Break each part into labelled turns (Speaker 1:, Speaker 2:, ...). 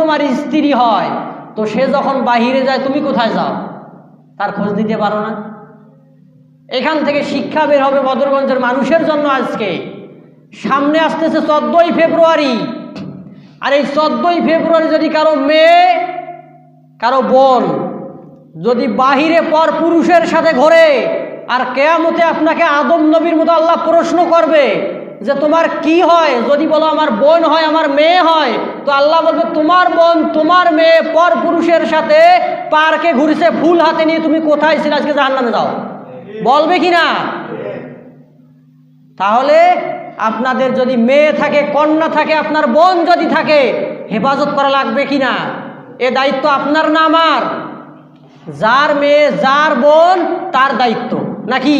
Speaker 1: তোমার স্ত্রী হয়, তো সে যখন বাহিরে যায় তুমি কোথায় যাও? তার খোঁজ দিতে পারো না। এখান থেকে শিক্ষা বের হবে বদরগঞ্জের মানুষের জন্য। আজকে সামনে আসতেছে 14ই ফেব্রুয়ারি, আর এই 14ই ফেব্রুয়ারি যদি কারো মেয়ে, কারো বোন যদি বাহিরে পর পুরুষের সাথে ঘোরে, আর কিয়ামতে আপনাকে আদম নবীর মতো আল্লাহ প্রশ্ন করবে যে তোমার কি হয়? যদি বলো আমার বোন হয়, আমার মেয়ে হয়, তো আল্লাহ বলবে তোমার বোন তোমার মেয়ে পর পুরুষের সাথে পার্কে ঘুরছে ফুল হাতে নিয়ে, তুমি কোথায় ছিলে? আজকে জাহান্নামে যাও, বলবে কি না? তাহলে আপনাদের যদি মেয়ে থাকে, কন্যা থাকে, আপনার বোন যদি থাকে, হেফাজত করা লাগবে কি না? এ দায়িত্ব আপনার না আমার? যার মেয়ে যার বোন তার দায়িত্ব নাকি?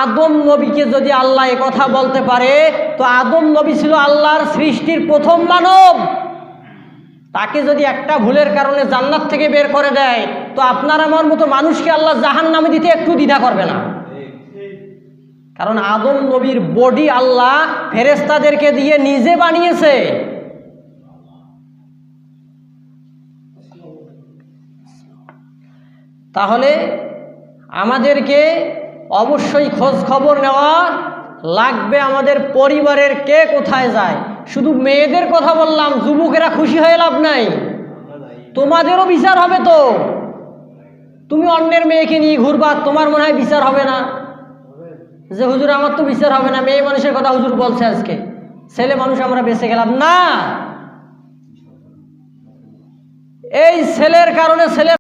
Speaker 1: আদম নবীকে যদি আল্লাহ এ কথা বলতে পারে, তো আদম নবী ছিল আল্লাহর সৃষ্টির প্রথম মানব। তাকে যদি একটা ভুলের কারণে জান্নাত থেকে বের করে দেয়, তো আপনার আমার মতো মানুষকে আল্লাহ জাহান্নামে দিতে একটু দ্বিধা করবে না। কারণ আদম নবীর বডি আল্লাহ ফেরেশতাদেরকে দিয়ে নিজে বানিয়েছে। তাহলে আমাদেরকে অবশ্যই খোঁজ খবর নেওয়া লাগবে আমাদের পরিবারের কে কোথায় যায়। শুধু মেয়েদের কথা বললাম, যুবকেরা খুশি হয়ে লাভ নাই, তোমাদেরও বিচার হবে। তো তুমি অন্যের মেয়েকে নিয়ে ঘুরবা, তোমার মনে হয় বিচার হবে না? যে হুজুর আমার তো বিচার হবে না, মেয়ে মানুষের কথা হুজুর বলছে, আজকে ছেলে মানুষ আমরা বেঁচে গেলাম না। এই ছেলের কারণে ছেলে